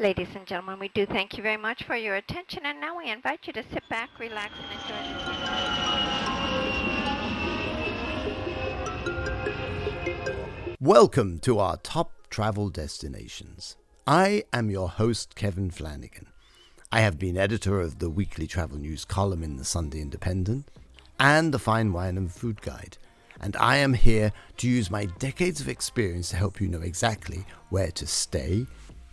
Ladies and gentlemen, we do thank you very much for your attention, and now we invite you to sit back, relax, and enjoy the Welcome to our top travel destinations. I am your host, Kevin Flanagan. I have been editor of the weekly travel news column in the Sunday Independent and the Fine Wine and Food Guide, and I am here to use my decades of experience to help you know exactly where to stay,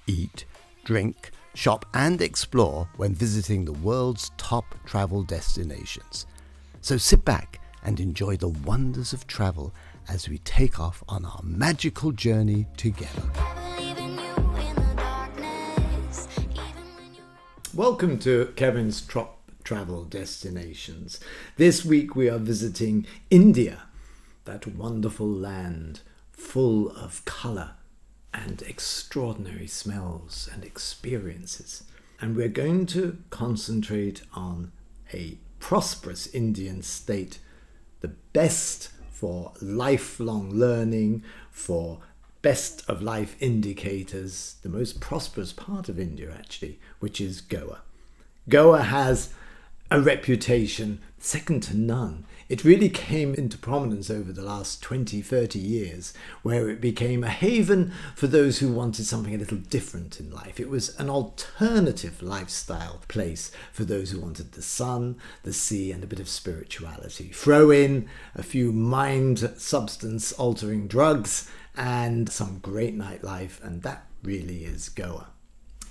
eat, drink, shop, and explore when visiting the world's top travel destinations. So sit back and enjoy the wonders of travel as we take off on our magical journey together. Welcome to Kevin's Top Travel Destinations. This week we are visiting India, that wonderful land full of colour and extraordinary smells and experiences. And we're going to concentrate on a prosperous Indian state, the best for lifelong learning, for best of life indicators, the most prosperous part of India actually, which is Goa. Goa has a reputation second to none. It really came into prominence over the last 20, 30 years, where it became a haven for those who wanted something a little different in life. It was an alternative lifestyle place for those who wanted the sun, the sea, and a bit of spirituality. Throw in a few mind substance altering drugs and some great nightlife, and that really is Goa.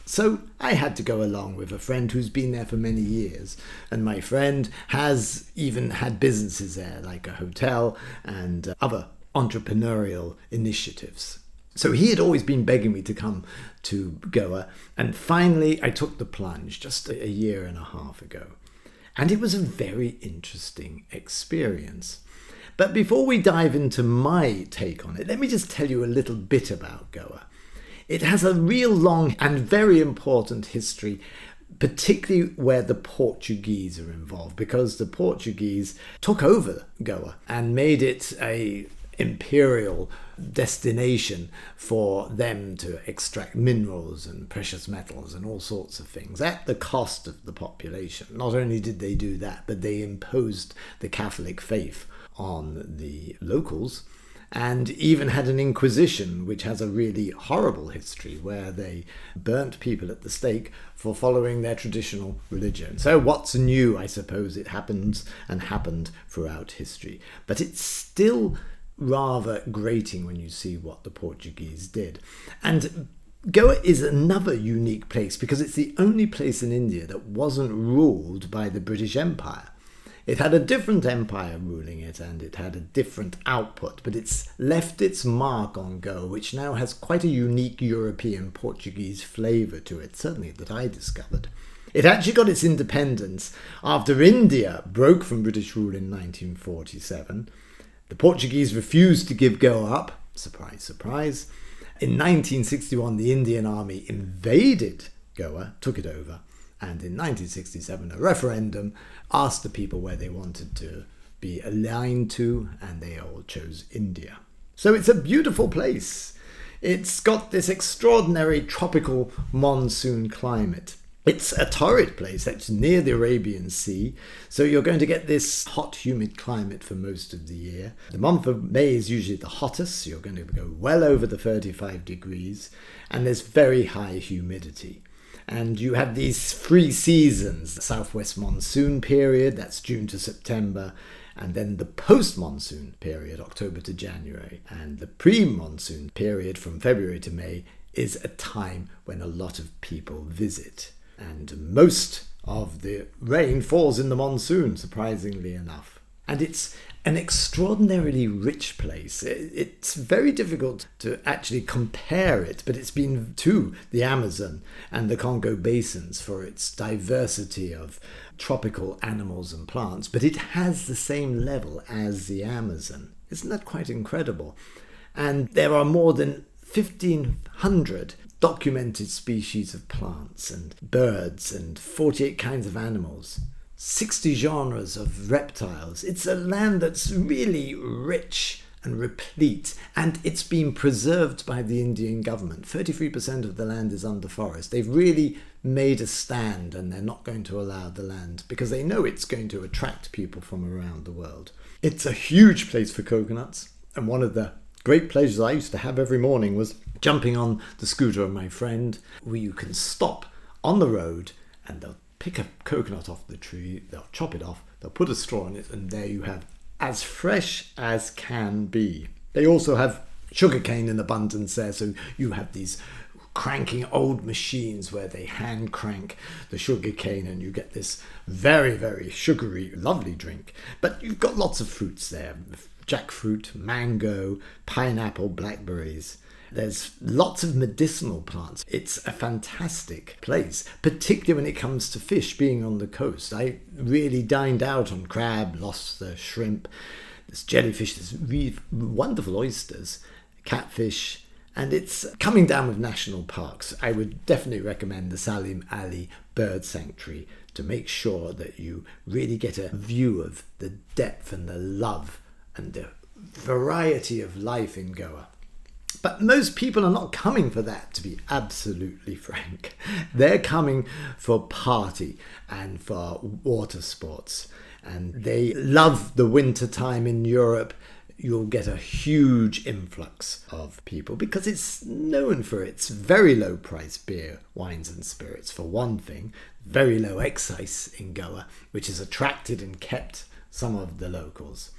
So I had to go along with a friend who's been there for many years, and my friend has even had businesses there, like a hotel and other entrepreneurial initiatives. So he had always been begging me to come to Goa, and finally I took the plunge just a year and a half ago. And it was a very interesting experience. But before we dive into my take on it, let me just tell you a little bit about Goa. It has a real long and very important history, particularly where the Portuguese are involved, because the Portuguese took over Goa and made it a imperial destination for them to extract minerals and precious metals and all sorts of things at the cost of the population. Not only did they do that, but they imposed the Catholic faith on the locals, and even had an inquisition, which has a really horrible history, where they burnt people at the stake for following their traditional religion. So what's new? I suppose it happens and happened throughout history. But it's still rather grating when you see what the Portuguese did. And Goa is another unique place because it's the only place in India that wasn't ruled by the British Empire. It had a different empire ruling it, and it had a different output, but it's left its mark on Goa, which now has quite a unique European Portuguese flavour to it, certainly that I discovered. It actually got its independence after India broke from British rule in 1947. The Portuguese refused to give Goa up. Surprise, surprise. In 1961, the Indian army invaded Goa, took it over. And in 1967, a referendum asked the people where they wanted to be aligned to, and they all chose India. So it's a beautiful place. It's got this extraordinary tropical monsoon climate. It's a torrid place. It's near the Arabian Sea, so you're going to get this hot, humid climate for most of the year. The month of May is usually the hottest, so you're going to go well over the 35 degrees, and there's very high humidity. And you have these 3 seasons: the southwest monsoon period, that's June to September, and then the post-monsoon period, October to January. And the pre-monsoon period from February to May is a time when a lot of people visit. And most of the rain falls in the monsoon, surprisingly enough. And it's an extraordinarily rich place. It's very difficult to actually compare it, but it's been to the Amazon and the Congo basins for its diversity of tropical animals and plants, but it has the same level as the Amazon. Isn't that quite incredible? And there are more than 1,500 documented species of plants and birds and 48 kinds of animals. 60 genres of reptiles. It's a land that's really rich and replete, and it's been preserved by the Indian government. 33% of the land is under forest. They've really made a stand, and they're not going to allow the land because they know it's going to attract people from around the world. It's a huge place for coconuts, and one of the great pleasures I used to have every morning was jumping on the scooter of my friend, where you can stop on the road and they'll pick a coconut off the tree, they'll chop it off, they'll put a straw in it, and there you have as fresh as can be. They also have sugarcane in abundance there, so you have these cranking old machines where they hand crank the sugarcane and you get this very, very sugary, lovely drink. But you've got lots of fruits there: jackfruit, mango, pineapple, blackberries. There's lots of medicinal plants. It's a fantastic place, particularly when it comes to fish, being on the coast. I really dined out on crab, lobster, shrimp, there's jellyfish, there's really wonderful oysters, catfish, and it's coming down with national parks. I would definitely recommend the Salim Ali Bird Sanctuary to make sure that you really get a view of the depth and the love and the variety of life in Goa. But most people are not coming for that, to be absolutely frank. They're coming for party and for water sports. And they love the winter time in Europe. You'll get a huge influx of people because it's known for its very low price beer, wines and spirits, for one thing. Very low excise in Goa, which has attracted and kept some of the locals.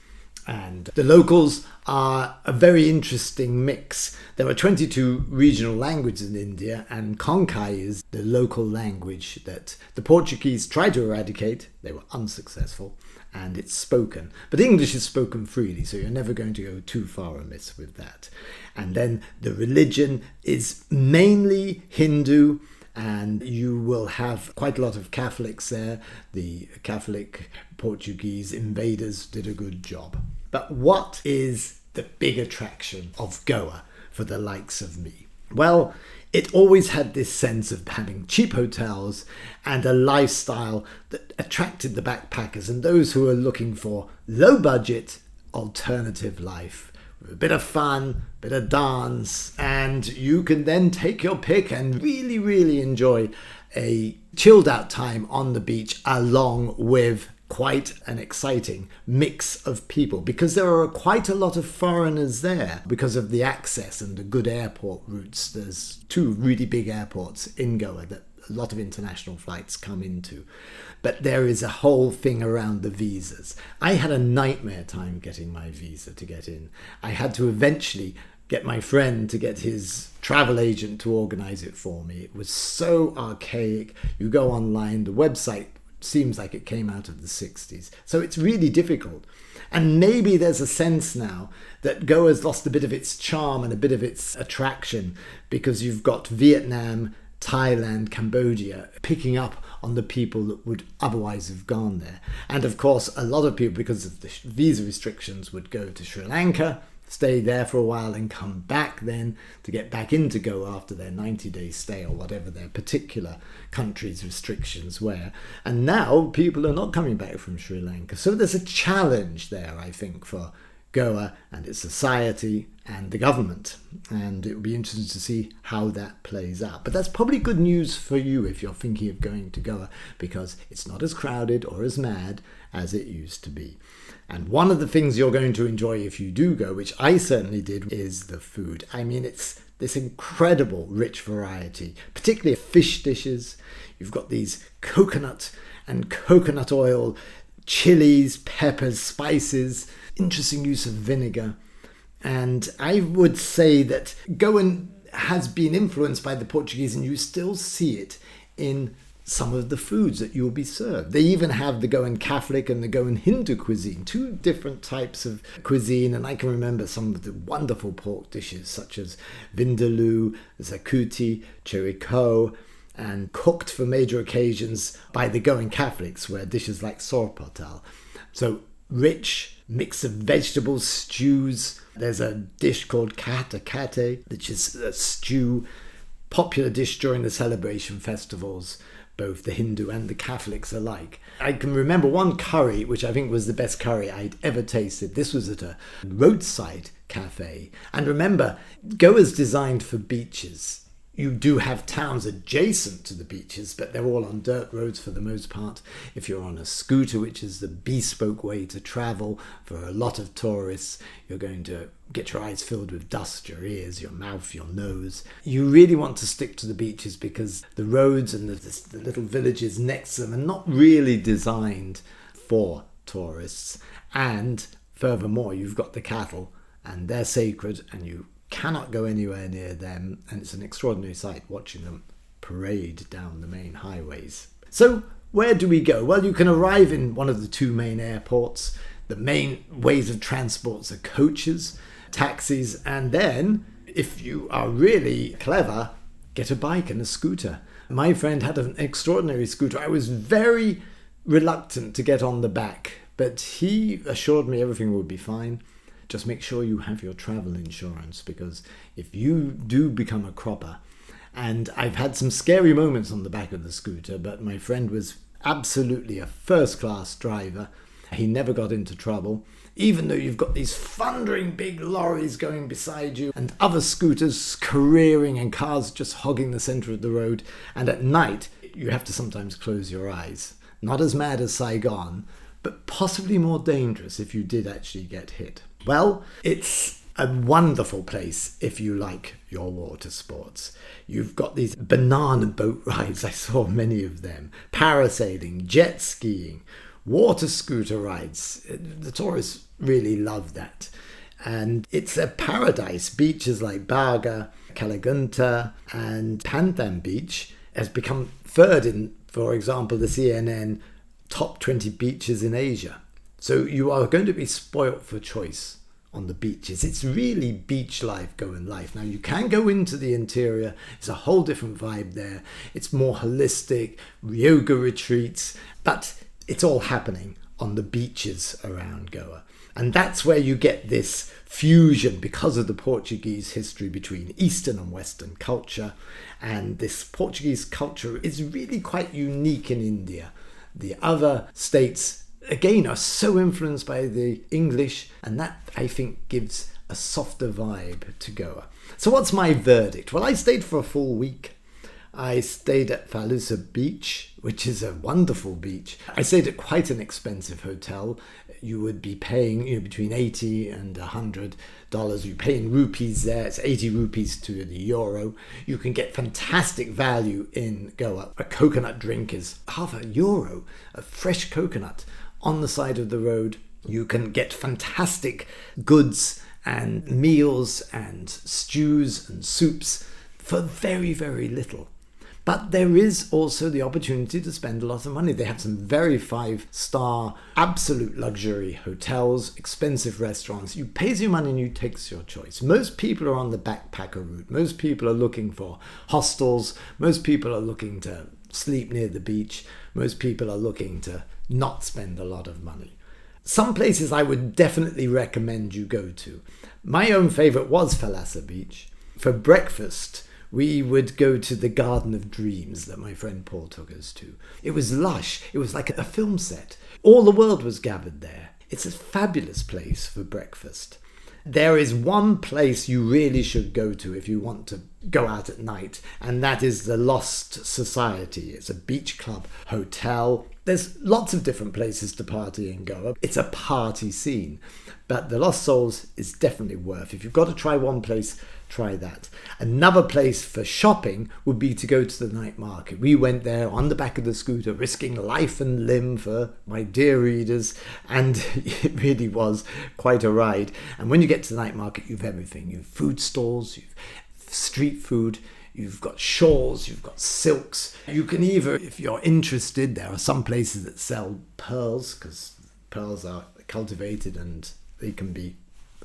And the locals are a very interesting mix. There are 22 regional languages in India, and Konkai is the local language that the Portuguese tried to eradicate. They were unsuccessful, and it's spoken. But English is spoken freely, so you're never going to go too far amiss with that. And then the religion is mainly Hindu, and you will have quite a lot of Catholics there. The Catholic Portuguese invaders did a good job. But what is the big attraction of Goa for the likes of me? Well, it always had this sense of having cheap hotels and a lifestyle that attracted the backpackers and those who are looking for low budget alternative life. A bit of fun, a bit of dance, and you can then take your pick and really, really enjoy a chilled out time on the beach along with quite an exciting mix of people, because there are quite a lot of foreigners there because of the access and the good airport routes. There's 2 really big airports in Goa that a lot of international flights come into. But there is a whole thing around the visas. I had a nightmare time getting my visa to get in. I had to eventually get my friend to get his travel agent to organize it for me. It was so archaic. You go online, the website seems like it came out of the 60s. So it's really difficult. And maybe there's a sense now that Goa's lost a bit of its charm and a bit of its attraction because you've got Vietnam, Thailand, Cambodia picking up on the people that would otherwise have gone there. And of course, a lot of people, because of the visa restrictions, would go to Sri Lanka, stay there for a while and come back then to get back into Goa after their 90-day stay or whatever their particular country's restrictions were. And now people are not coming back from Sri Lanka. So there's a challenge there, I think, for Goa and its society and the government. And it will be interesting to see how that plays out. But that's probably good news for you if you're thinking of going to Goa, because it's not as crowded or as mad as it used to be. And one of the things you're going to enjoy if you do go, which I certainly did, is the food. I mean, it's this incredible rich variety, particularly fish dishes. You've got these coconut and coconut oil, chilies, peppers, spices, interesting use of vinegar. And I would say that Goan has been influenced by the Portuguese, and you still see it in some of the foods that you'll be served. They even have the Goan Catholic and the Goan Hindu cuisine, 2 different types of cuisine. And I can remember some of the wonderful pork dishes such as vindaloo, zakuti, chiriko, and cooked for major occasions by the Goan Catholics, where dishes like sorpatal. So rich mix of vegetables, stews. There's a dish called kata kate, which is a stew, popular dish during the celebration festivals. both the Hindu and the Catholics alike. I can remember one curry, which I think was the best curry I'd ever tasted. This was at a roadside cafe. And remember, Goa's designed for beaches. You do have towns adjacent to the beaches, but they're all on dirt roads for the most part. If you're on a scooter, which is the bespoke way to travel for a lot of tourists, you're going to get your eyes filled with dust, your ears, your mouth, your nose. You really want to stick to the beaches because the roads and the little villages next to them are not really designed for tourists. And furthermore, you've got the cattle and they're sacred and you cannot go anywhere near them, and it's an extraordinary sight watching them parade down the main highways. So where do we go? Well, you can arrive in one of the two main airports. The main ways of transport are coaches, taxis, and then, if you are really clever, get a bike and a scooter. My friend had an extraordinary scooter. I was very reluctant to get on the back, but he assured me everything would be fine. Just make sure you have your travel insurance, because if you do become a cropper, and I've had some scary moments on the back of the scooter, but my friend was absolutely a first-class driver. He never got into trouble, even though you've got these thundering big lorries going beside you and other scooters careering and cars just hogging the centre of the road. And at night, you have to sometimes close your eyes. Not as mad as Saigon, but possibly more dangerous if you did actually get hit. Well, it's a wonderful place if you like your water sports. You've got these banana boat rides, I saw many of them, parasailing, jet skiing, water scooter rides. The tourists really love that. And it's a paradise. Beaches like Baga, Kalagunta and Pantham Beach has become third in, for example, the CNN top 20 beaches in Asia. So you are going to be spoilt for choice on the beaches. It's really beach life, Goan life. Now you can go into the interior. It's a whole different vibe there. It's more holistic, yoga retreats, but it's all happening on the beaches around Goa. And that's where you get this fusion because of the Portuguese history between Eastern and Western culture. And this Portuguese culture is really quite unique in India. The other states again are so influenced by the English, and that I think gives a softer vibe to Goa. So what's my verdict? Well, I stayed for a full week. I stayed at Falusa Beach, which is a wonderful beach. I stayed at quite an expensive hotel. You would be paying between $80 and $100. You pay in rupees there. It's 80 rupees to the euro. You can get fantastic value in Goa. A coconut drink is €0.50, a fresh coconut on the side of the road. You can get fantastic goods and meals and stews and soups for very, very little. But there is also the opportunity to spend a lot of money. They have some very 5-star, absolute luxury hotels, expensive restaurants. You pay your money and you take your choice. Most people are on the backpacker route. Most people are looking for hostels. Most people are looking to sleep near the beach. Most people are looking to not spend a lot of money. Some places I would definitely recommend you go to. My own favourite was Thalassa Beach. For breakfast, we would go to the Garden of Dreams that my friend Paul took us to. It was lush. It was like a film set. All the world was gathered there. It's a fabulous place for breakfast. There is one place you really should go to if you want to go out at night, and that is the Lost Society. It's a beach club hotel. There's lots of different places to party in Goa. It's a party scene, but the Lost Souls is definitely worth. If you've got to try one place, try that. Another place for shopping would be to go to the night market. We went there on the back of the scooter, risking life and limb for my dear readers, and it really was quite a ride. And when you get to the night market, you've everything. You've food stalls, you've street food, you've got shawls, you've got silks. You can either, if you're interested, there are some places that sell pearls, because pearls are cultivated and they can be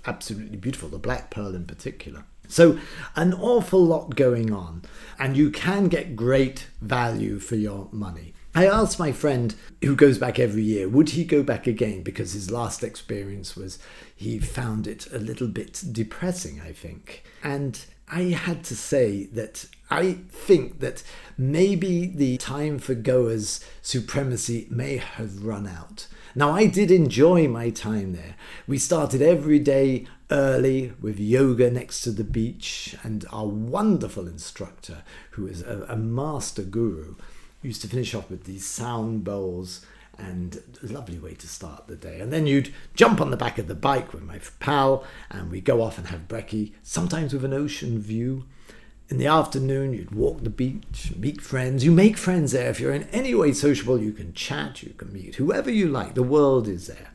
absolutely beautiful, the black pearl in particular. So an awful lot going on, and you can get great value for your money. I asked my friend who goes back every year, would he go back again? Because his last experience was he found it a little bit depressing, I think. And I had to say that I think that maybe the time for Goa's supremacy may have run out. Now, I did enjoy my time there. We started every day early with yoga next to the beach, and our wonderful instructor, who is a master guru, used to finish off with these sound bowls, and a lovely way to start the day. And then you'd jump on the back of the bike with my pal, and we'd go off and have brekkie, sometimes with an ocean view. In the afternoon, you'd walk the beach, meet friends. You make friends there. If you're in any way sociable, you can chat, you can meet whoever you like. The world is there.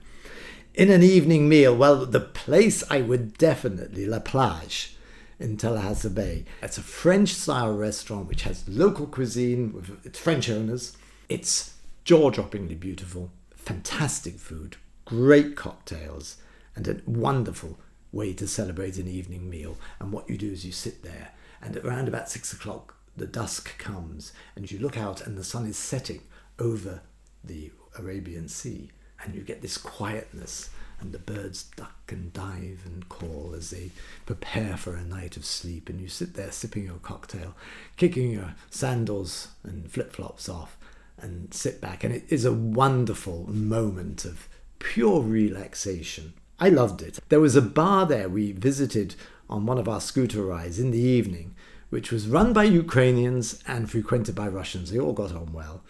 In an evening meal, well, the place I would definitely, La Plage in Tallahassee Bay. It's a French-style restaurant which has local cuisine with its French owners. It's jaw-droppingly beautiful, fantastic food, great cocktails, and a wonderful way to celebrate an evening meal. And what you do is you sit there, and around about 6 o'clock, the dusk comes, and you look out and the sun is setting over the Arabian Sea, and you get this quietness, and the birds duck and dive and call as they prepare for a night of sleep, and you sit there sipping your cocktail, kicking your sandals and flip-flops off, and sit back, and it is a wonderful moment of pure relaxation. I loved it. There was a bar there we visited on one of our scooter rides in the evening, which was run by Ukrainians and frequented by Russians. They all got on well.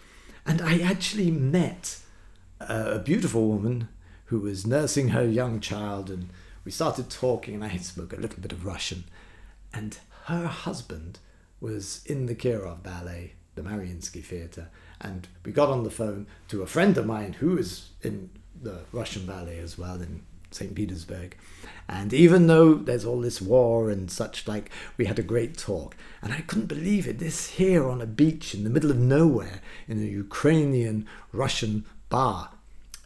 And I actually met a beautiful woman who was nursing her young child, and we started talking, and I spoke a little bit of Russian. And her husband was in the Kirov Ballet, the Mariinsky Theatre, and we got on the phone to a friend of mine who is in the Russian ballet as well in St. Petersburg. And even though there's all this war and such like, we had a great talk. And I couldn't believe it, this here on a beach in the middle of nowhere in a Ukrainian-Russian bar.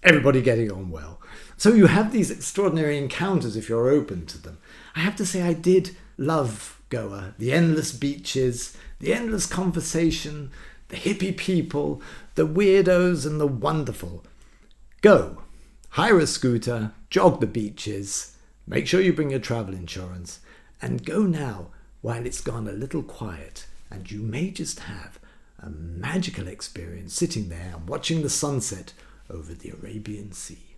Everybody getting on well. So you have these extraordinary encounters if you're open to them. I have to say I did love Goa. The endless beaches, the endless conversation, the hippie people, the weirdos and the wonderful. Go. Hire a scooter, jog the beaches, make sure you bring your travel insurance, and go now while it's gone a little quiet, and you may just have a magical experience sitting there and watching the sunset over the Arabian Sea.